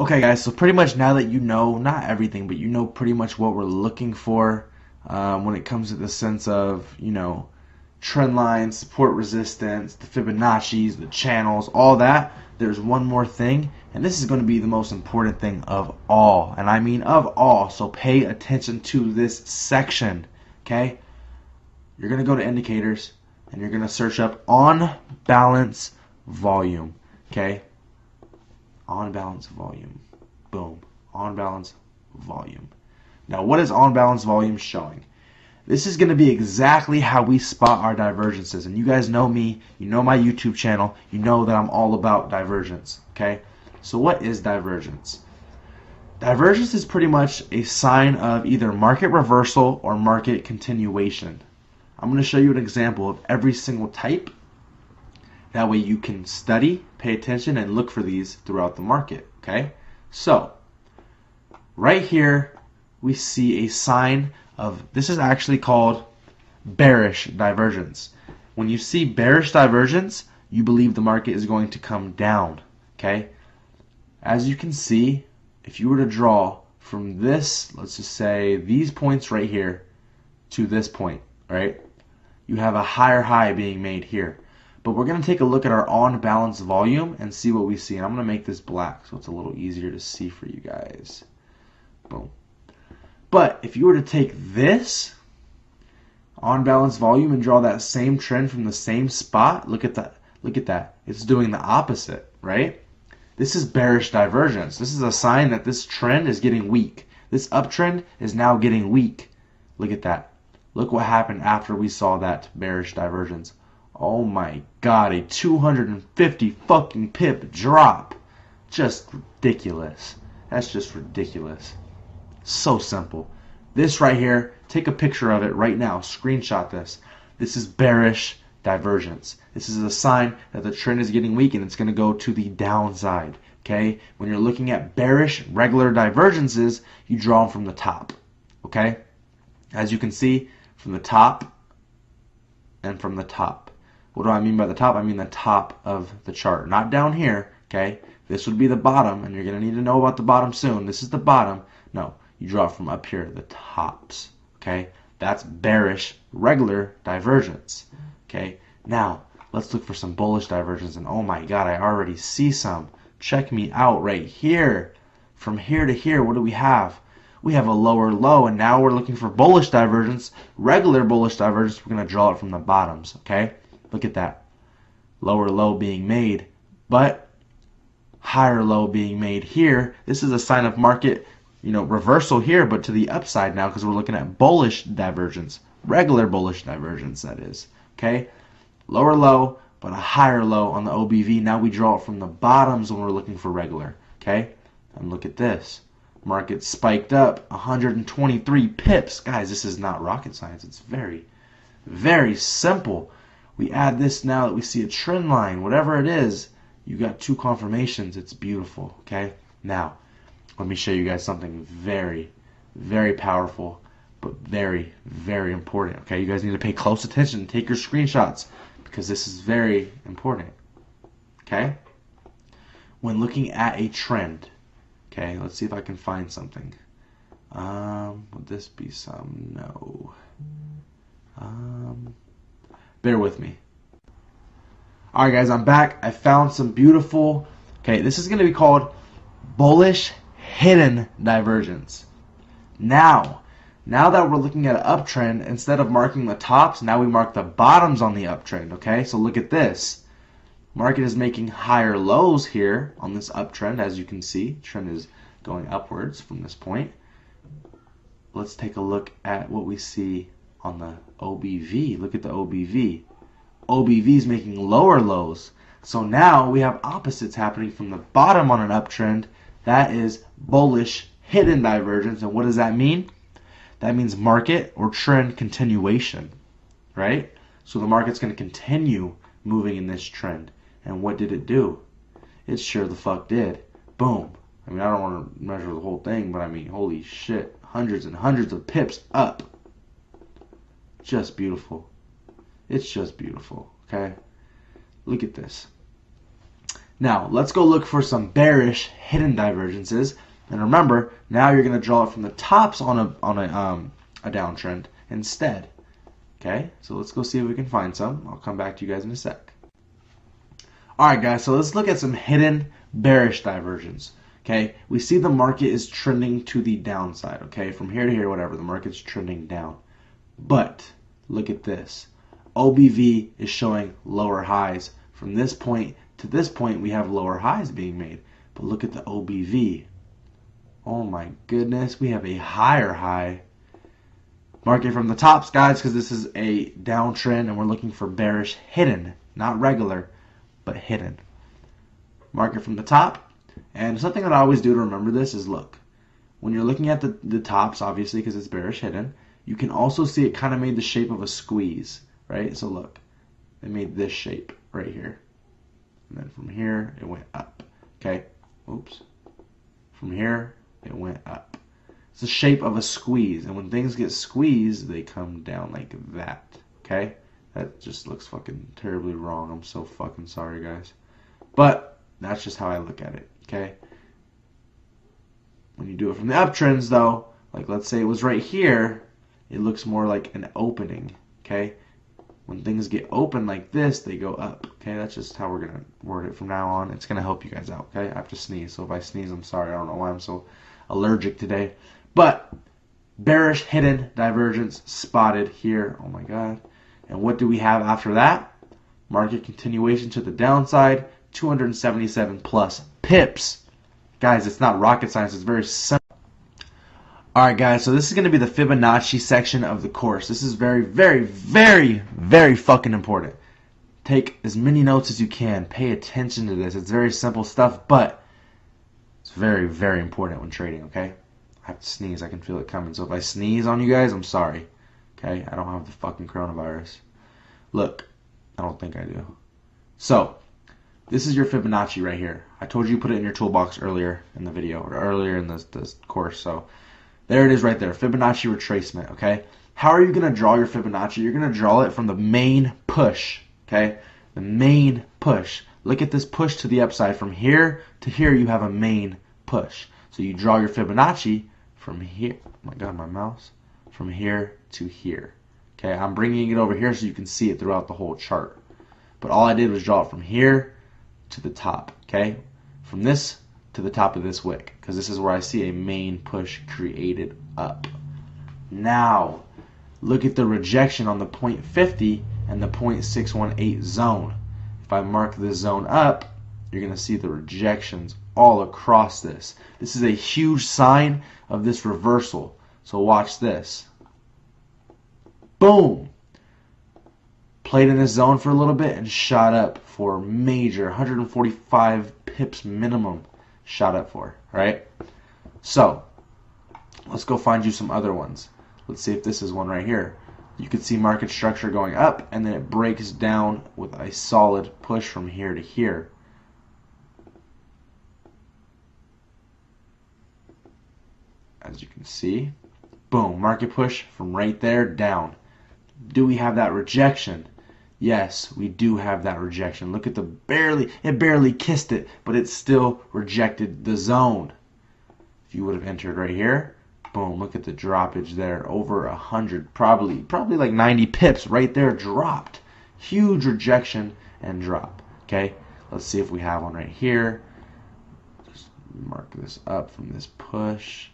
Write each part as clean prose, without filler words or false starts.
Okay guys, so pretty much now that you know, not everything, but you know pretty much what we're looking for when it comes to the sense of, trend lines, support resistance, the Fibonacci's, the channels, all that, there's one more thing, and this is going to be the most important thing of all, and I mean of all, so pay attention to this section, okay? You're going to go to indicators, and you're going to search up on balance volume, okay? On balance volume. Boom. On balance volume. Now, what is on balance volume showing? This is going to be exactly how we spot our divergences. And you guys know me. You know my YouTube channel. You know that I'm all about divergence. Okay? So what is divergence? Divergence is pretty much a sign of either market reversal or market continuation. I'm going to show you an example of every single type. That way you can study, pay attention, and look for these throughout the market, okay? So, right here, we see a sign of, this is actually called bearish divergence. When you see bearish divergence, you believe the market is going to come down, okay? As you can see, if you were to draw from this, let's just say these points right here to this point, right? You have a higher high being made here. But we're going to take a look at our on balance volume and see what we see. And I'm going to make this black so it's a little easier to see for you guys. Boom. But if you were to take this on balance volume and draw that same trend from the same spot, look at that. Look at that. It's doing the opposite, right? This is bearish divergence. This is a sign that this trend is getting weak. This uptrend is now getting weak. Look at that. Look what happened after we saw that bearish divergence. Oh my god, a 250 fucking pip drop. Just ridiculous. That's just ridiculous. So simple. This right here, take a picture of it right now. Screenshot this. This is bearish divergence. This is a sign that the trend is getting weak and it's going to go to the downside. Okay? When you're looking at bearish regular divergences, you draw them from the top. Okay? As you can see, from the top and from the top. What do I mean by the top? I mean the top of the chart, not down here, okay? This would be the bottom, and you're going to need to know about the bottom soon. This is the bottom. No, you draw from up here, the tops, okay? That's bearish, regular divergence, okay? Now, let's look for some bullish divergence, and oh my god, I already see some. Check me out right here. From here to here, what do we have? We have a lower low, and now we're looking for bullish divergence, regular bullish divergence. We're going to draw it from the bottoms, okay? Look at that. Lower low being made, but higher low being made here. This is a sign of market, reversal here, but to the upside now because we're looking at bullish divergence. Regular bullish divergence, that is. Okay? Lower low, but a higher low on the OBV. Now we draw it from the bottoms when we're looking for regular. Okay? And look at this. Market spiked up 123 pips. Guys, this is not rocket science. It's very, very simple. We add this now that we see a trend line, whatever it is, you got two confirmations. It's beautiful, okay? Now, let me show you guys something very, very powerful, but very, very important, okay? You guys need to pay close attention. Take your screenshots because this is very important, okay? When looking at a trend, okay, let's see if I can find something. Would this be some? No. Bear with me. Alright guys, I'm back. I found some beautiful, okay, this is going to be called bullish hidden divergence. Now that we're looking at an uptrend, instead of marking the tops, now we mark the bottoms on the uptrend, okay? So look at this. Market is making higher lows here on this uptrend, as you can see. Trend is going upwards from this point. Let's take a look at what we see on the OBV. Look at the OBV. OBV is making lower lows. So now we have opposites happening from the bottom on an uptrend. That is bullish hidden divergence. And what does that mean? That means market or trend continuation, right? So the market's going to continue moving in this trend. And what did it do? It sure the fuck did. Boom. I mean, I don't want to measure the whole thing, but I mean, holy shit. Hundreds and hundreds of pips up. Just beautiful. It's just beautiful, okay? Look at this. Now, let's go look for some bearish hidden divergences. And remember, now you're going to draw it from the tops on a downtrend instead. Okay, so let's go see if we can find some. I'll come back to you guys in a sec. Alright guys, so let's look at some hidden bearish divergence. Okay, we see the market is trending to the downside. Okay, from here to here, whatever, the market's trending down. But look at this. OBV is showing lower highs. From this point to this point, we have lower highs being made. But look at the OBV. Oh my goodness, we have a higher high. Market from the tops, guys, because this is a downtrend and we're looking for bearish hidden, not regular, but hidden. Market from the top. And something that I always do to remember this is, look, when you're looking at the tops, obviously, because it's bearish hidden, you can also see it kind of made the shape of a squeeze, right? So look, it made this shape right here. And then from here, it went up, okay? Oops. From here, it went up. It's the shape of a squeeze, and when things get squeezed, they come down like that, okay? That just looks fucking terribly wrong. I'm so fucking sorry, guys. But that's just how I look at it, okay? When you do it from the uptrends, though, like let's say it was right here, it looks more like an opening, okay? When things get open like this, they go up, okay? That's just how we're going to word it from now on. It's going to help you guys out, okay? I have to sneeze, so if I sneeze, I'm sorry. I don't know why I'm so allergic today. But bearish hidden divergence spotted here. Oh my God. And what do we have after that? Market continuation to the downside, 277 plus pips. Guys, it's not rocket science. It's very simple. Alright guys, so this is going to be the Fibonacci section of the course. This is very, very, very, very fucking important. Take as many notes as you can. Pay attention to this. It's very simple stuff, but it's very, very important when trading, okay? I have to sneeze. I can feel it coming. So if I sneeze on you guys, I'm sorry. Okay? I don't have the fucking coronavirus. Look, I don't think I do. So, this is your Fibonacci right here. I told you put it in your toolbox earlier in the video, or earlier in this course. So, there it is right there. Fibonacci retracement, okay? How are you going to draw your Fibonacci? You're going to draw it from the main push, okay? The main push. Look at this push to the upside. From here to here, you have a main push. So you draw your Fibonacci from here. Oh my God, my mouse. From here to here. Okay, I'm bringing it over here so you can see it throughout the whole chart. But all I did was draw it from here to the top. Okay, from this to the top of this wick, because this is where I see a main push created up. Now, look at the rejection on the 0.50 and the 0.618 zone. If I mark this zone up, you're going to see the rejections all across this. This is a huge sign of this reversal. So watch this. Boom! Played in this zone for a little bit and shot up for major 145 pips minimum. Shot up for, right? So, let's go find you some other ones. Let's see if this is one right here. You can see market structure going up and then it breaks down with a solid push from here to here. As you can see, boom, market push from right there down. Do we have that rejection? Yes, we do have that rejection. Look at the it barely kissed it, but it still rejected the zone. If you would have entered right here, boom, look at the droppage there. Over 100, probably like 90 pips right there dropped. Huge rejection and drop. Okay, let's see if we have one right here. Just mark this up from this push.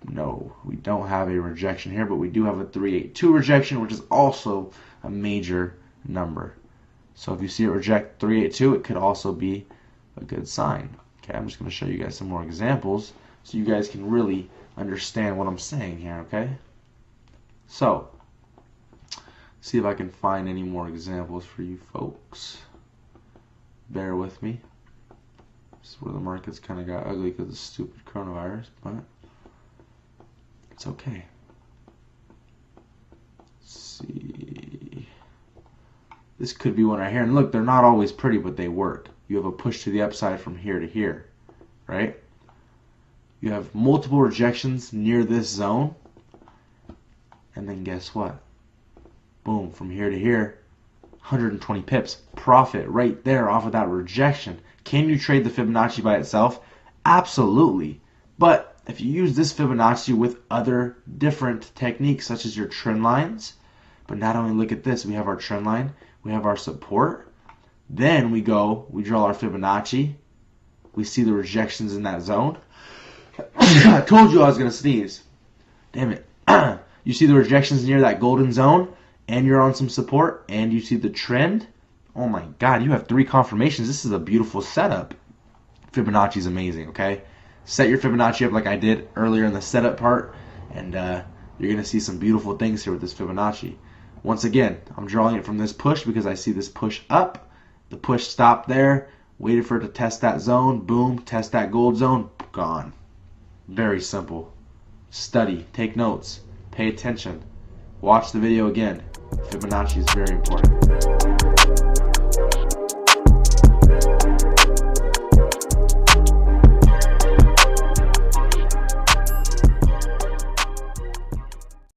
No, we don't have a rejection here, but we do have a 382 rejection, which is also a major number. So if you see it reject 382, it could also be a good sign. Okay, I'm just going to show you guys some more examples so you guys can really understand what I'm saying here, okay? So, see if I can find any more examples for you folks. Bear with me. This is where the markets kind of got ugly because of the stupid coronavirus, but it's okay. Let's see. This could be one right here. And look, they're not always pretty, but they work. You have a push to the upside from here to here, right? You have multiple rejections near this zone. And then guess what? Boom, from here to here, 120 pips profit right there off of that rejection. Can you trade the Fibonacci by itself? Absolutely. But if you use this Fibonacci with other different techniques such as your trend lines, but not only look at this, we have our trend line, we have our support, then we draw our Fibonacci, we see the rejections in that zone. I told you I was going to sneeze. Damn it. You see the rejections near that golden zone, and you're on some support, and you see the trend. Oh my God, you have 3 confirmations. This is a beautiful setup. Fibonacci is amazing, okay? Set your Fibonacci up like I did earlier in the setup part, and you're going to see some beautiful things here with this Fibonacci. Once again, I'm drawing it from this push because I see this push up. The push stopped there, waited for it to test that zone, boom, test that gold zone, gone. Very simple. Study, take notes, pay attention, watch the video again. Fibonacci is very important.